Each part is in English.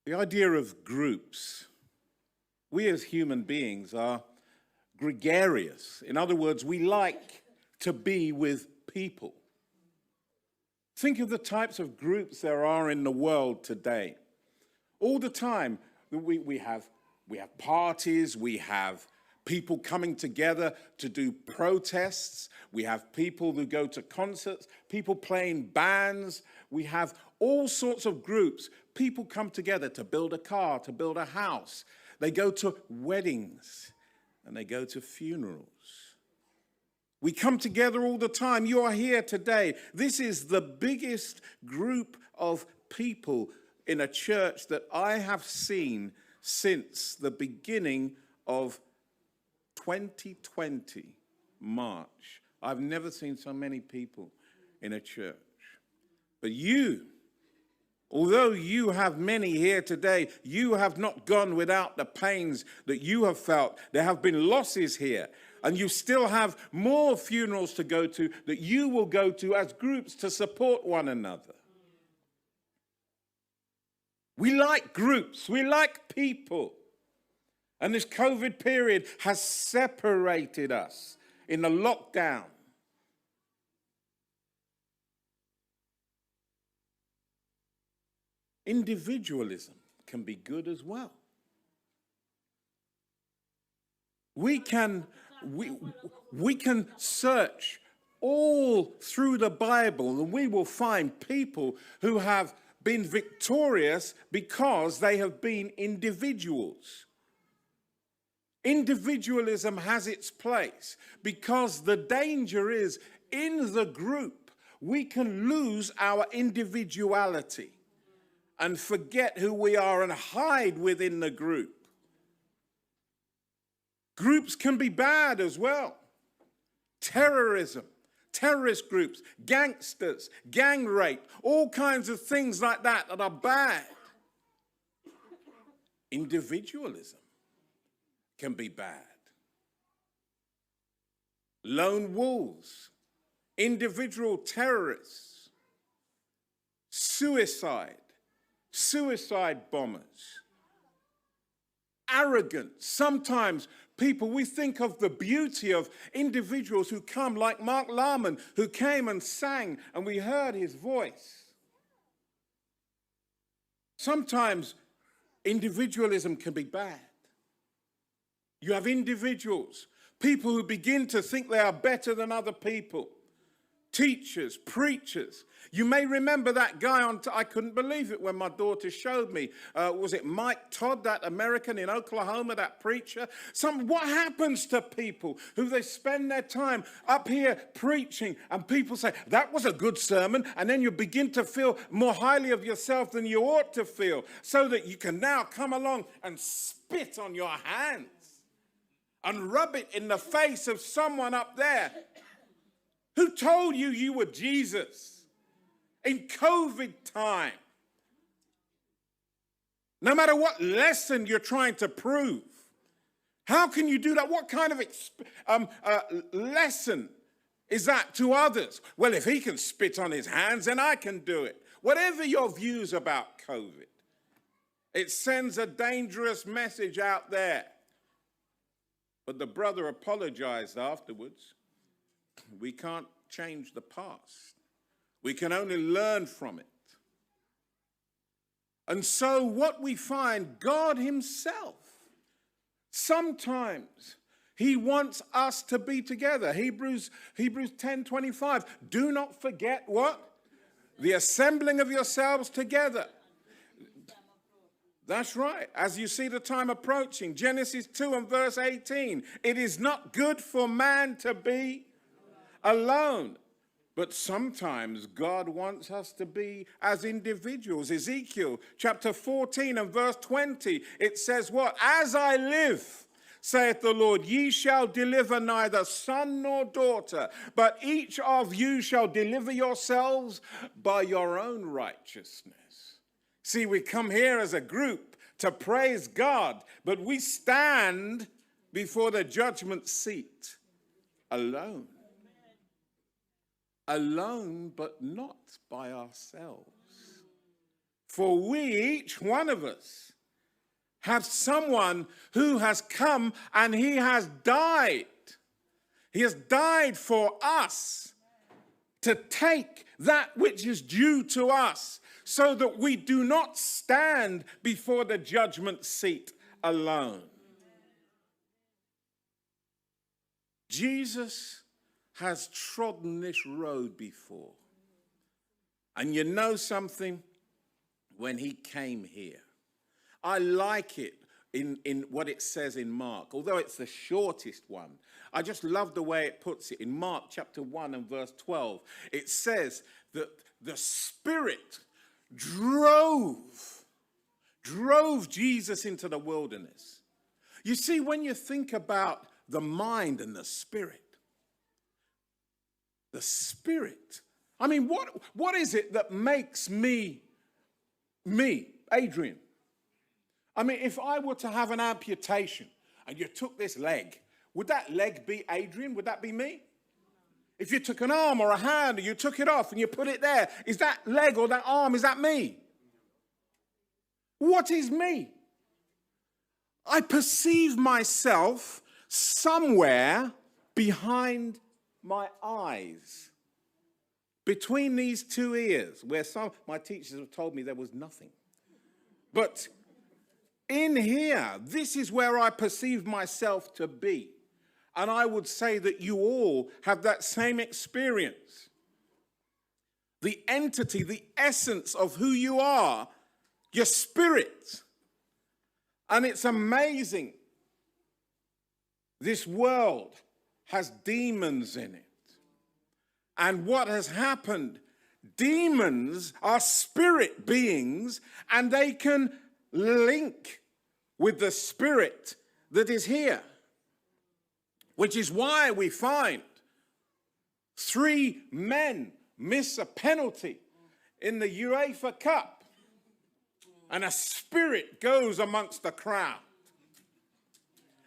The idea of groups. We as human beings are gregarious. In other words, we like to be with people. Think of the types of groups there are in the world today. All the time, we have parties, we have people coming together to do protests, we have people who go to concerts, people playing bands, we have all sorts of groups. People come together to build a car, to build a house. They go to weddings and they go to funerals. We come together all the time. You are here today. This is the biggest group of people in a church that I have seen since the beginning of 2020, March. I've never seen so many people in a church. But you, although you have many here today, you have not gone without the pains that you have felt. There have been losses here. And you still have more funerals to go to that you will go to as groups to support one another. We like groups. We like people. And this COVID period has separated us in the lockdown. Individualism can be good as well. We can search all through the Bible and we will find people who have been victorious because they have been individuals. Individualism has its place because the danger is in the group we can lose our individuality and forget who we are and hide within the group. Groups can be bad as well. Terrorism, terrorist groups, gangsters, gang rape, all kinds of things like that are bad. Individualism can be bad. Lone wolves, individual terrorists, suicide bombers, arrogance. Sometimes people, we think of the beauty of individuals who come, like Mark Larman, who came and sang, and we heard his voice. Sometimes individualism can be bad. You have individuals, people who begin to think they are better than other people. Teachers, preachers. You may remember that guy I couldn't believe it when my daughter showed me. Was it Mike Todd, that American in Oklahoma, that preacher? What happens to people who they spend their time up here preaching and people say, that was a good sermon, and then you begin to feel more highly of yourself than you ought to feel, so that you can now come along and spit on your hands and rub it in the face of someone up there who told you you were Jesus in COVID time. No matter what lesson you're trying to prove, how can you do that? What kind of lesson is that to others? Well, if he can spit on his hands, then I can do it. Whatever your views about COVID, it sends a dangerous message out there. But the brother apologized afterwards. We can't change the past. We can only learn from it. And so what we find, God himself, sometimes he wants us to be together. Hebrews 10:25. Do not forget what? The assembling of yourselves together. That's right. As you see the time approaching, Genesis 2 and verse 18. It is not good for man to be alone. But sometimes God wants us to be as individuals. Ezekiel chapter 14 and verse 20, it says what? As I live, saith the Lord, ye shall deliver neither son nor daughter, but each of you shall deliver yourselves by your own righteousness. See, we come here as a group to praise God, but we stand before the judgment seat alone. Alone, but not by ourselves. For we, each one of us, have someone who has come and he has died. He has died for us to take that which is due to us so that we do not stand before the judgment seat alone. Jesus has trodden this road before. And you know something? When he came here, I like it in what it says in Mark, although it's the shortest one. I just love the way it puts it. In Mark chapter 1 and verse 12, it says that the Spirit drove Jesus into the wilderness. You see, when you think about the mind and the Spirit, I mean, what is it that makes me, Adrian? I mean, if I were to have an amputation and you took this leg, would that leg be Adrian? Would that be me? If you took an arm or a hand and you took it off and you put it there, is that leg or that arm, is that me? What is me? I perceive myself somewhere behind my eyes, between these two ears, where my teachers have told me there was nothing. But in here, this is where I perceive myself to be. And I would say that you all have that same experience. The entity, the essence of who you are, your spirit. And it's amazing. This world has demons in it. And what has happened? Demons are spirit beings, and they can link with the spirit that is here. Which is why we find 3 men miss a penalty in the UEFA Cup, and a spirit goes amongst the crowd.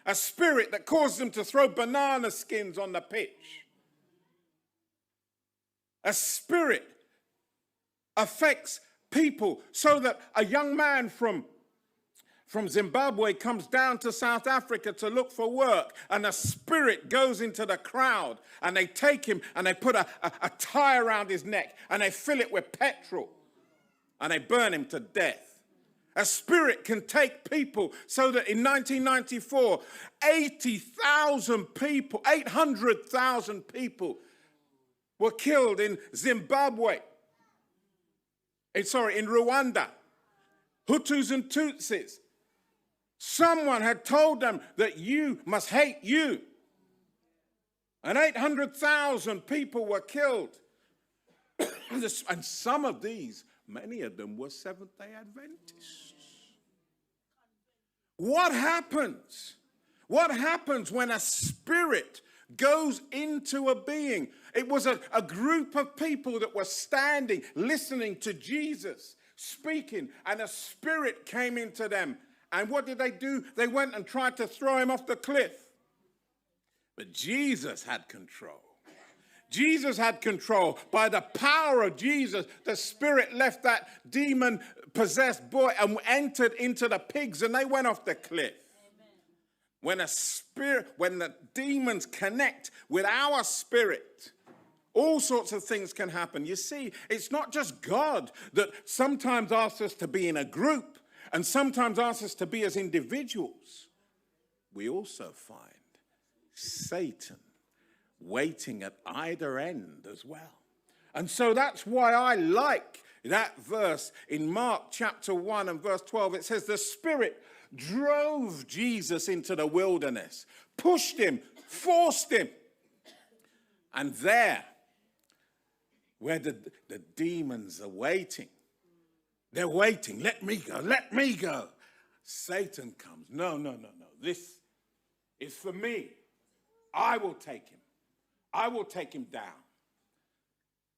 A spirit that causes them to throw banana skins on the pitch. A spirit affects people so that a young man from Zimbabwe comes down to South Africa to look for work, and a spirit goes into the crowd, and they take him and they put a tie around his neck and they fill it with petrol and they burn him to death. A spirit can take people so that in 1994, 800,000 people were killed in Zimbabwe. In Rwanda. Hutus and Tutsis. Someone had told them that you must hate you. And 800,000 people were killed. And some of these, many of them were Seventh-day Adventists. What happens? What happens when a spirit goes into a being? It was a group of people that were standing, listening to Jesus, speaking, and a spirit came into them. And what did they do? They went and tried to throw him off the cliff. But Jesus had control. Jesus had control. By the power of Jesus, the spirit left that demon-possessed boy and entered into the pigs, and they went off the cliff. When the demons connect with our spirit, all sorts of things can happen. You see, it's not just God that sometimes asks us to be in a group and sometimes asks us to be as individuals. We also find Satan waiting at either end as well. And so that's why I like that verse in Mark chapter 1 and verse 12. It says, the Spirit drove Jesus into the wilderness, pushed him, forced him. And there, where the demons are waiting, they're waiting, let me go. Satan comes, no, this is for me. I will take him down.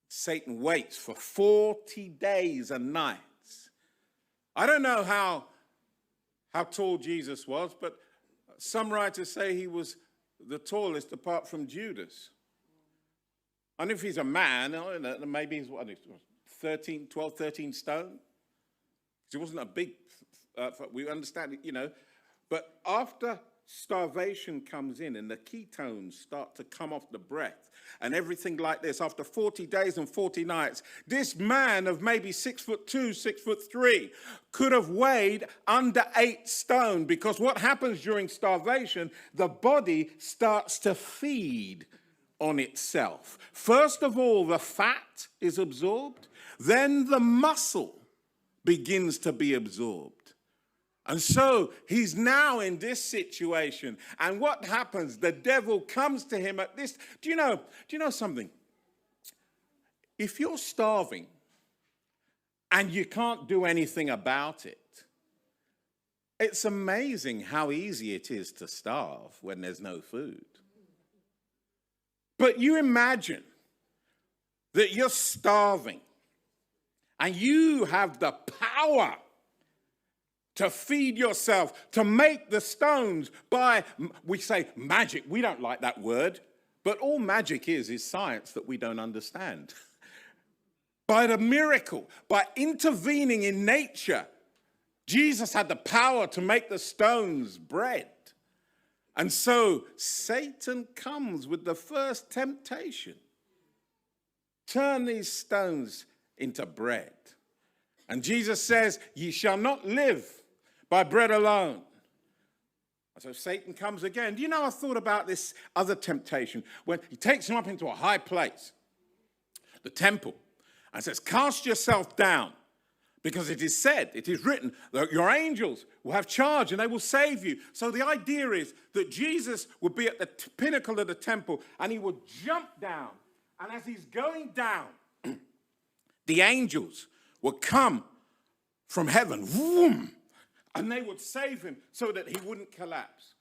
Satan waits for 40 days and nights. I don't know how tall Jesus was, but some writers say he was the tallest apart from Judas. And if he's a man, maybe he's 13 stone. It wasn't a big, we understand it, but after starvation comes in and the ketones start to come off the breath and everything like this, after 40 days and 40 nights, this man of maybe 6'2", 6'3", could have weighed under 8 stone, because what happens during starvation, the body starts to feed on itself. First of all, the fat is absorbed, then the muscle begins to be absorbed. And so he's now in this situation. And what happens? The devil comes to him at this. Do you know something? If you're starving and you can't do anything about it, it's amazing how easy it is to starve when there's no food. But you imagine that you're starving and you have the power to feed yourself, to make the stones by, we say magic. We don't like that word, but all magic is science that we don't understand. By the miracle, by intervening in nature, Jesus had the power to make the stones bread. And so Satan comes with the first temptation. Turn these stones into bread. And Jesus says, ye shall not live by bread alone. So Satan comes again. Do you know, I thought about this other temptation when he takes him up into a high place, the temple, and says, cast yourself down, because it is said, it is written, that your angels will have charge and they will save you. So the idea is that Jesus would be at the pinnacle of the temple and he would jump down. And as he's going down, the angels would come from heaven, whoom, and they would save him so that he wouldn't collapse.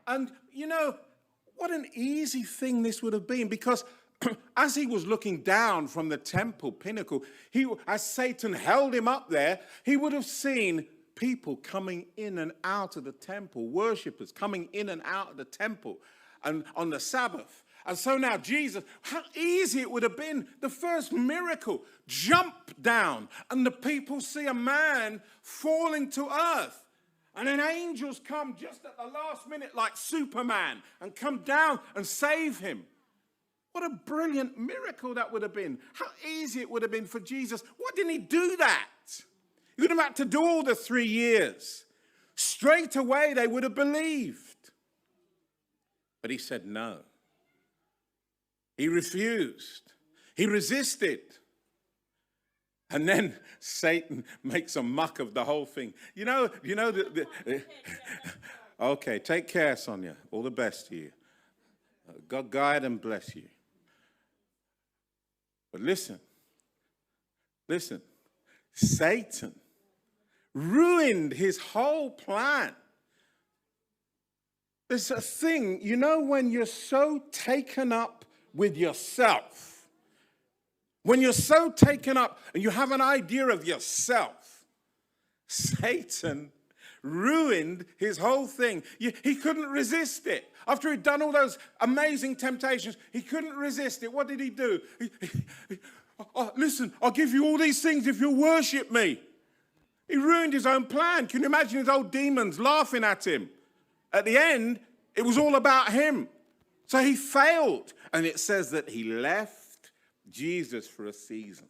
And what an easy thing this would have been, because as he was looking down from the temple pinnacle, as Satan held him up there, he would have seen people coming in and out of the temple, worshippers coming in and out of the temple and on the Sabbath. And so now Jesus, how easy it would have been, the first miracle, jump down and the people see a man falling to earth. And then angels come just at the last minute like Superman and come down and save him. What a brilliant miracle that would have been. How easy it would have been for Jesus. Why didn't he do that? He would have had to do all the 3 years. Straight away they would have believed. But he said no. He refused. He resisted. And then Satan makes a muck of the whole thing. Okay, take care, Sonia. All the best to you. God guide and bless you. But listen. Satan ruined his whole plan. There's a thing, when you're so taken up with yourself, when you're so taken up and you have an idea of yourself, Satan ruined his whole thing. He couldn't resist it. After he'd done all those amazing temptations, he couldn't resist it. What did he do? Listen, I'll give you all these things if you'll worship me. He ruined his own plan. Can you imagine his old demons laughing at him? At the end, it was all about him. So he failed. And it says that he left Jesus for a season.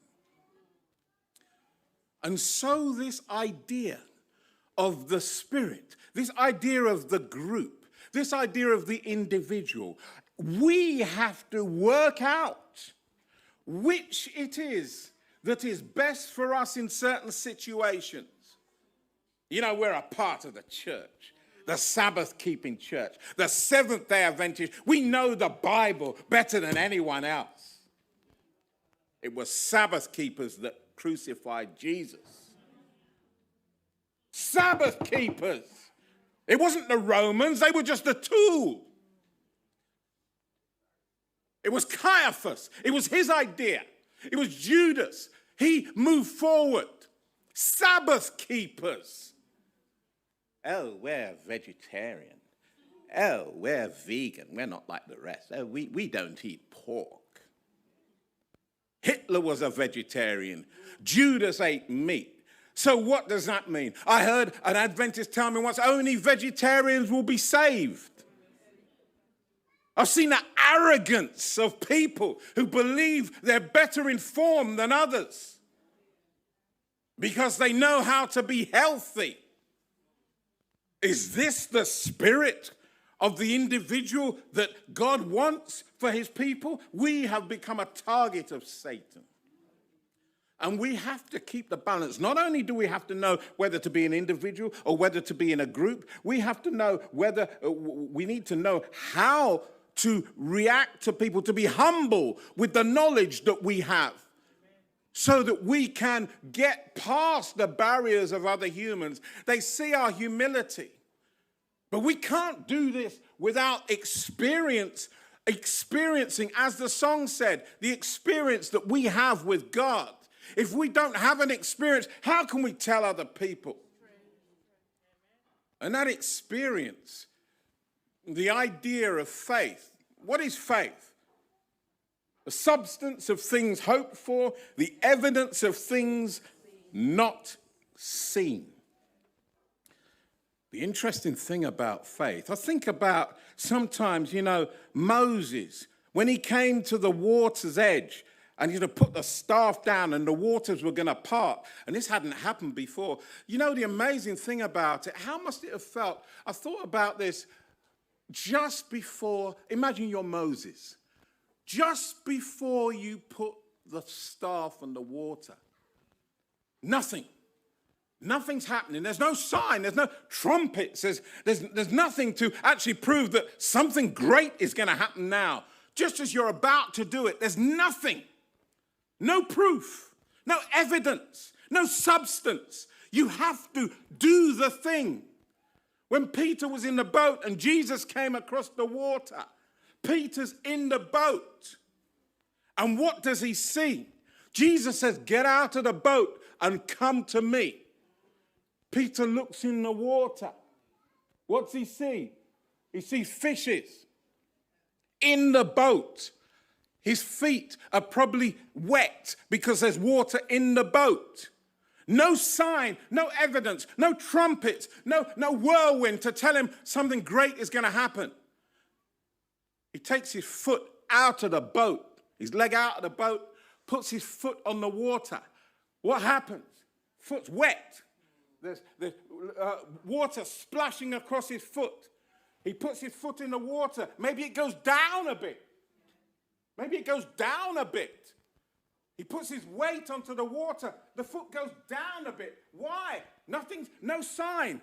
And so this idea of the Spirit, this idea of the group, this idea of the individual, we have to work out which it is that is best for us in certain situations. We're a part of the church, the Sabbath-keeping church, the Seventh-day Adventist. We know the Bible better than anyone else. It was Sabbath keepers that crucified Jesus. Sabbath keepers. It wasn't the Romans. They were just a tool. It was Caiaphas. It was his idea. It was Judas. He moved forward. Sabbath keepers. Oh, we're vegetarian. Oh, we're vegan. We're not like the rest. Oh, we don't eat pork. Hitler was a vegetarian. Judas ate meat. So what does that mean? I heard an Adventist tell me once, only vegetarians will be saved. I've seen the arrogance of people who believe they're better informed than others because they know how to be healthy. Is this the spirit of the individual that God wants for his people? We have become a target of Satan. And we have to keep the balance. Not only do we have to know whether to be an individual or whether to be in a group, we have to know whether, we need to know how to react to people, to be humble with the knowledge that we have, so that we can get past the barriers of other humans. They see our humility. But we can't do this without experiencing, as the song said, the experience that we have with God. If we don't have an experience, how can we tell other people? And that experience, the idea of faith. What is faith? The substance of things hoped for, the evidence of things not seen. The interesting thing about faith, I think about sometimes, Moses, when he came to the water's edge, and he'd have put the staff down and the waters were going to part. And this hadn't happened before. The amazing thing about it, how must it have felt? I thought about this just before, imagine you're Moses. Just before you put the staff on the water. Nothing's happening. There's no sign. There's no trumpets. There's nothing to actually prove that something great is going to happen now. Just as you're about to do it, there's nothing. No proof, no evidence, no substance. You have to do the thing. When Peter was in the boat and Jesus came across the water, Peter's in the boat. And what does he see? Jesus says, get out of the boat and come to me. Peter looks in the water. What's he see? He sees fishes in the boat. His feet are probably wet because there's water in the boat. No sign, no evidence, no trumpets, no whirlwind to tell him something great is going to happen. He takes his foot out of the boat, his leg out of the boat, puts his foot on the water. What happens? Foot's wet. There's water splashing across his foot. He puts his foot in the water. Maybe it goes down a bit. He puts his weight onto the water. The foot goes down a bit. Why? No sign.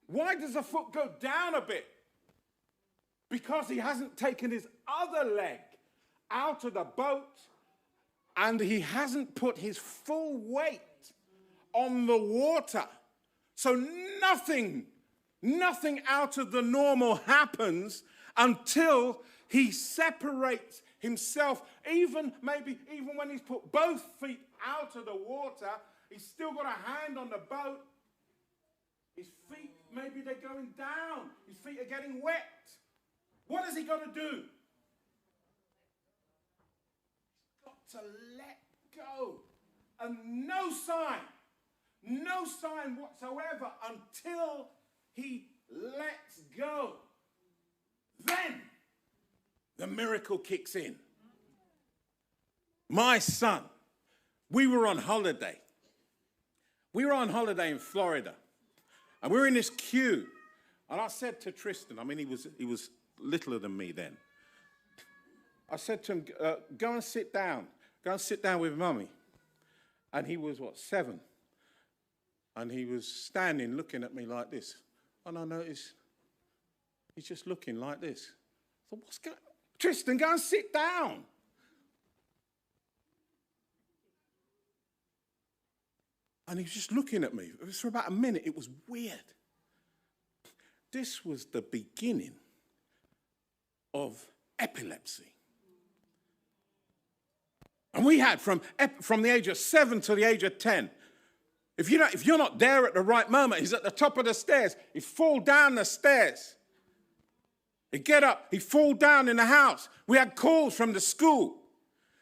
Why does the foot go down a bit? Because he hasn't taken his other leg out of the boat and he hasn't put his full weight on the water. So nothing out of the normal happens until he separates himself. Even when he's put both feet out of the water, he's still got a hand on the boat. His feet, maybe they're going down. His feet are getting wet. What has he got to do? He's got to let go. And no sign whatsoever until he lets go. Then the miracle kicks in. My son, we were on holiday. We were on holiday in Florida. And we were in this queue. And I said to Tristan, he was littler than me then. I said to him, go and sit down. Go and sit down with Mummy. And he was, 7? And he was standing looking at me like this. And I noticed he's just looking like this. I thought, what's going on? Tristan, go and sit down. And he was just looking at me. It was for about a minute. It was weird. This was the beginning of epilepsy. And we had from the age of 7 to the age of 10. If you're not there at the right moment, he's at the top of the stairs. He'd fall down the stairs. He'd get up. He'd fall down in the house. We had calls from the school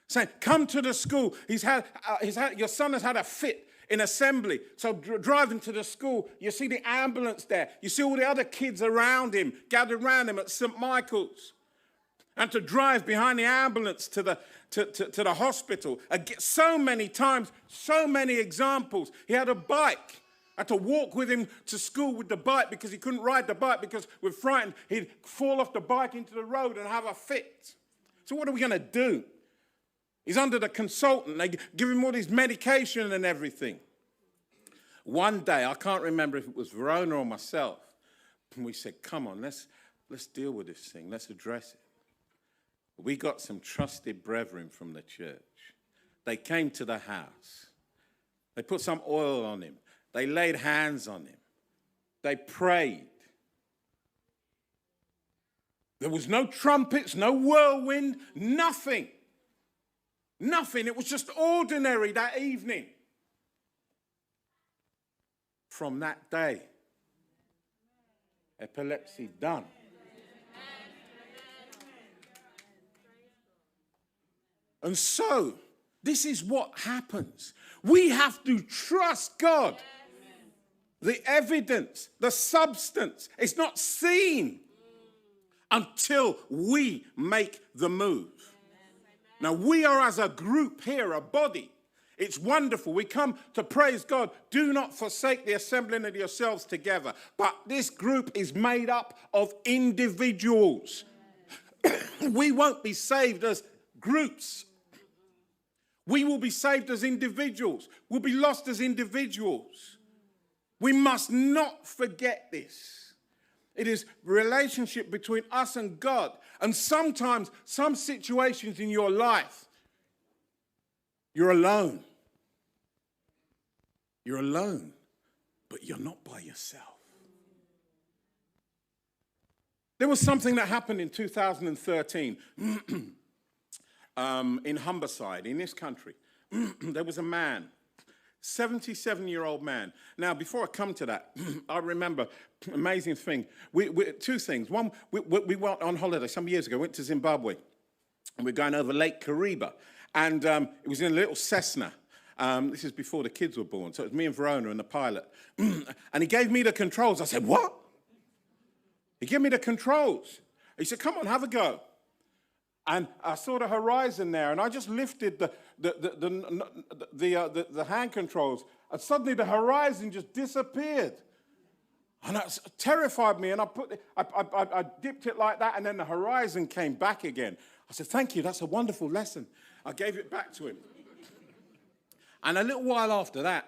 saying, come to the school. Your son has had a fit in assembly. So driving to the school, you see the ambulance there. You see all the other kids around him, gathered around him at St. Michael's. And to drive behind the ambulance to the hospital. So many times, so many examples. He had a bike. I had to walk with him to school with the bike because he couldn't ride the bike because we're frightened he'd fall off the bike into the road and have a fit. So what are we going to do? He's under the consultant. They give him all his medication and everything. One day, I can't remember if it was Verona or myself, and we said, come on, let's deal with this thing. Let's address it. We got some trusted brethren from the church. They came to the house. They put some oil on him. They laid hands on him. They prayed. There was no trumpets, no whirlwind, nothing. Nothing. It was just ordinary that evening. From that day, epilepsy done. And so, this is what happens. We have to trust God. The evidence, the substance, it's not seen until we make the move. Now, we are as a group here, a body. It's wonderful. We come to praise God. Do not forsake the assembling of yourselves together. But this group is made up of individuals. We won't be saved as groups. We will be saved as individuals. We'll be lost as individuals. We must not forget this. It is relationship between us and God. And sometimes, some situations in your life, you're alone. You're alone, but you're not by yourself. There was something that happened in 2013 in Humberside, in this country. There was a man, 77-year-old man. Now, before I come to that, I remember amazing thing. Two things. One, we went on holiday some years ago, went to Zimbabwe, and we're going over Lake Kariba. And it was in a little Cessna. This is before the kids were born. So it was me and Verona and the pilot. And he gave me the controls. I said, what? He gave me the controls. He said, come on, have a go. And I saw the horizon there, and I just lifted the hand controls, and suddenly the horizon just disappeared. And that terrified me, and I dipped it like that, and then the horizon came back again. I said, thank you, that's a wonderful lesson. I gave it back to him. And a little while after that,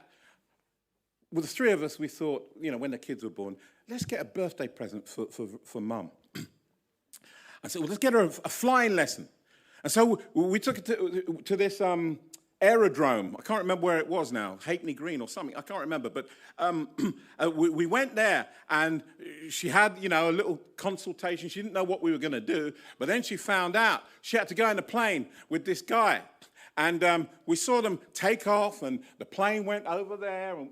with the three of us, we thought, when the kids were born, let's get a birthday present for Mum. I said, well, let's get her a flying lesson. And so we took it to this aerodrome. I can't remember where it was now, Hackney Green or something. I can't remember. But we went there, and she had, a little consultation. She didn't know what we were going to do. But then she found out she had to go in the plane with this guy. And we saw them take off, and the plane went over there, and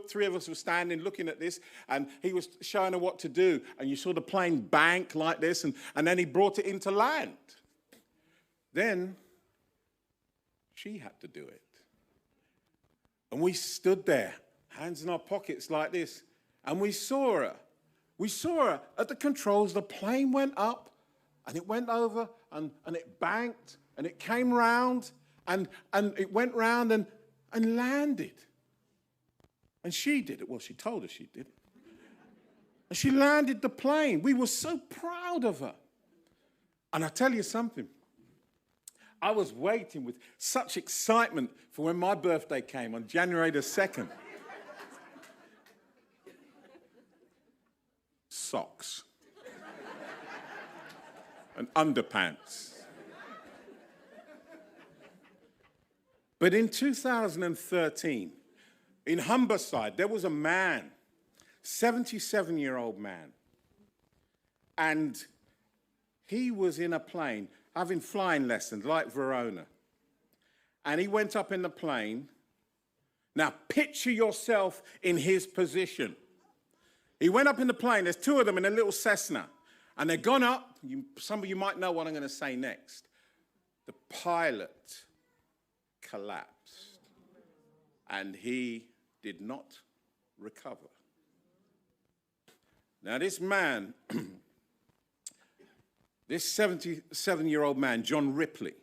three of us were standing looking at this, and he was showing her what to do. And you saw the plane bank like this, and then he brought it into land. Then she had to do it. And we stood there, hands in our pockets like this, and we saw her. We saw her at the controls. The plane went up, and it went over, and it banked, and it came round, and it went round and landed. And she did it. Well, she told us she did it. And she landed the plane. We were so proud of her. And I tell you something. I was waiting with such excitement for when my birthday came on January the 2nd. Socks. And underpants. But in 2013, in Humberside, there was a man, 77-year-old man, and he was in a plane having flying lessons like Verona. And he went up in the plane. Now, picture yourself in his position. He went up in the plane. There's two of them in a little Cessna. And they've gone up. Some of you might know what I'm going to say next. The pilot collapsed and he did not recover. Now this man, this 77-year-old man, John Ripley,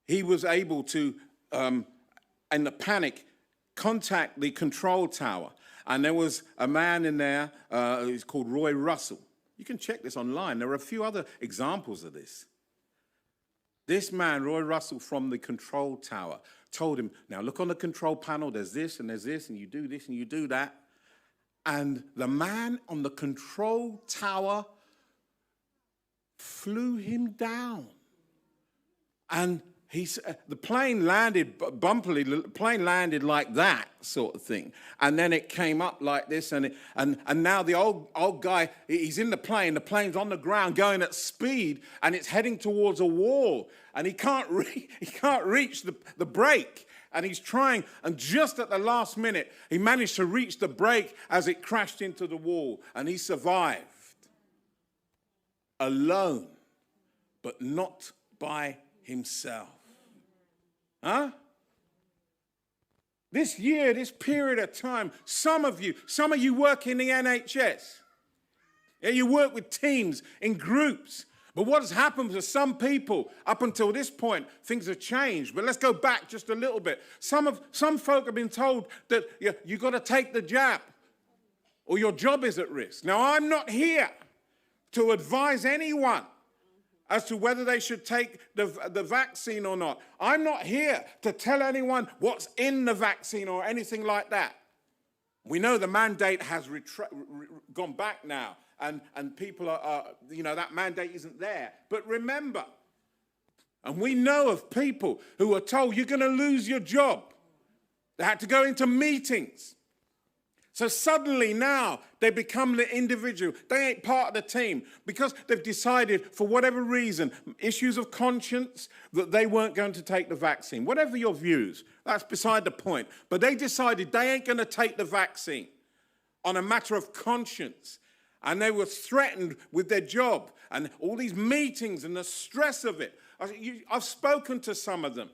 he was able to, in the panic, contact the control tower. And there was a man in there, he's called Roy Russell. You can check this online. There are a few other examples of this. This man, Roy Russell, from the control tower, told him, now look on the control panel, there's this, and you do this, and you do that. And the man on the control tower flew him down. And the plane landed bumpily, the plane landed like that sort of thing. And then it came up like this, and now the old guy, he's in the plane's on the ground going at speed, and it's heading towards a wall, and he can't reach the brake. And he's trying, and just at the last minute, he managed to reach the brake as it crashed into the wall, and he survived. Alone, but not by himself. Huh? This year, this period of time, some of you work in the NHS. Yeah, you work with teams, in groups. But what has happened to some people up until this point, things have changed. But let's go back just a little bit. Some folk have been told that you've got to take the jab or your job is at risk. Now, I'm not here to advise anyone as to whether they should take the vaccine or not. I'm not here to tell anyone what's in the vaccine or anything like that. We know the mandate has gone back now. And people are, that mandate isn't there. But remember, and we know of people who are told you're going to lose your job. They had to go into meetings. So suddenly now they become the individual. They ain't part of the team because they've decided for whatever reason, issues of conscience, that they weren't going to take the vaccine. Whatever your views, that's beside the point. But they decided they ain't going to take the vaccine on a matter of conscience. And they were threatened with their job and all these meetings and the stress of it. I've spoken to some of them,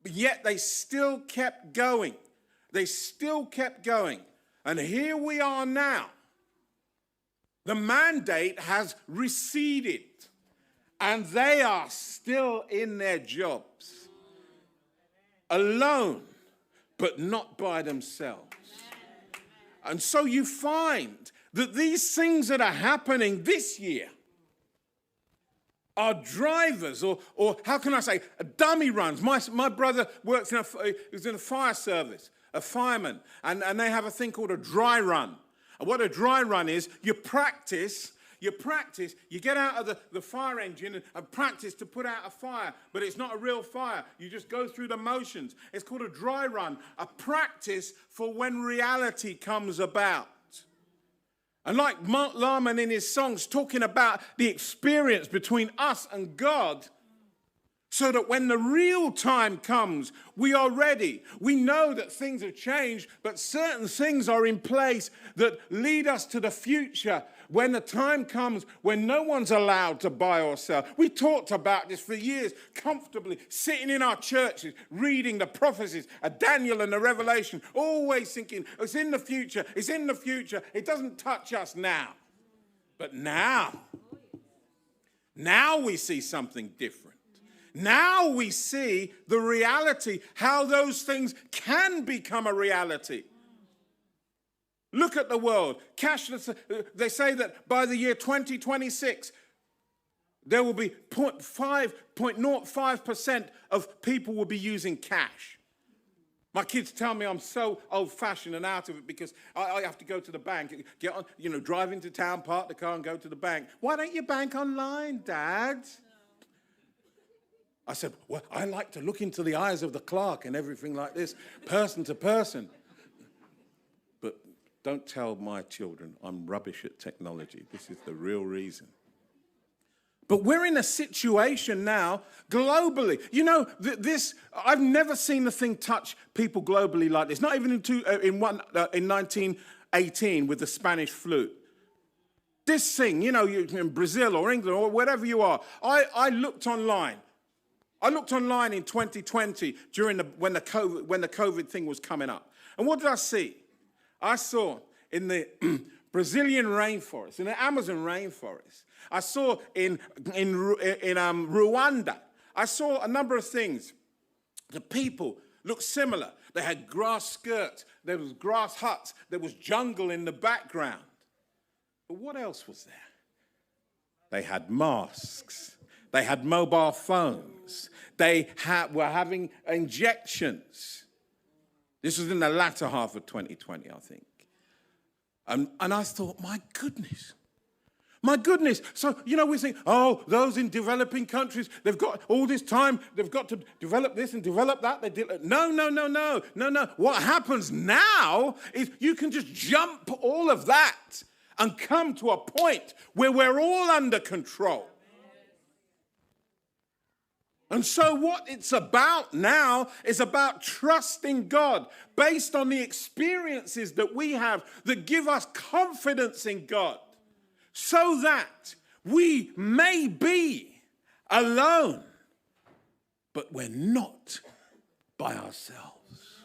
but yet they still kept going. They still kept going. And here we are now. The mandate has receded, and they are still in their jobs, alone, but not by themselves. And so you find that these things that are happening this year are drivers, or how can I say, dummy runs. My brother works in a fire service, a fireman, and they have a thing called a dry run. And what a dry run is, you practice, you get out of the fire engine and practice to put out a fire, but it's not a real fire. You just go through the motions. It's called a dry run, a practice for when reality comes about. And like Mark Larman in his songs talking about the experience between us and God, so that when the real time comes, we are ready. We know that things have changed, but certain things are in place that lead us to the future when the time comes when no one's allowed to buy or sell. We talked about this for years, comfortably sitting in our churches, reading the prophecies of Daniel and the Revelation, always thinking, it's in the future, it's in the future. It doesn't touch us now. But now we see something different. Now we see the reality, how those things can become a reality. Look at the world. Cashless, they say that by the year 2026, there will be 0.05% of people will be using cash. My kids tell me I'm so old-fashioned and out of it because I have to go to the bank, get on, drive into town, park the car and go to the bank. Why don't you bank online, Dad? I said, well, I like to look into the eyes of the clerk and everything like this, person to person. But don't tell my children I'm rubbish at technology. This is the real reason. But we're in a situation now, globally. I've never seen a thing touch people globally like this. Not even in 1918 with the Spanish flu. This thing, in Brazil or England or wherever you are, I looked online. I looked online in 2020 when the COVID thing was coming up. And what did I see? I saw in the Brazilian rainforest, in the Amazon rainforest, I saw in Rwanda, I saw a number of things. The people looked similar. They had grass skirts, there was grass huts, there was jungle in the background. But what else was there? They had masks. They had mobile phones. They were having injections. This was in the latter half of 2020, I think. And I thought, my goodness. My goodness. So, we think, oh, those in developing countries, they've got all this time, they've got to develop this and develop that. No. What happens now is you can just jump all of that and come to a point where we're all under control. And so what it's about now is about trusting God based on the experiences that we have that give us confidence in God, so that we may be alone, but we're not by ourselves.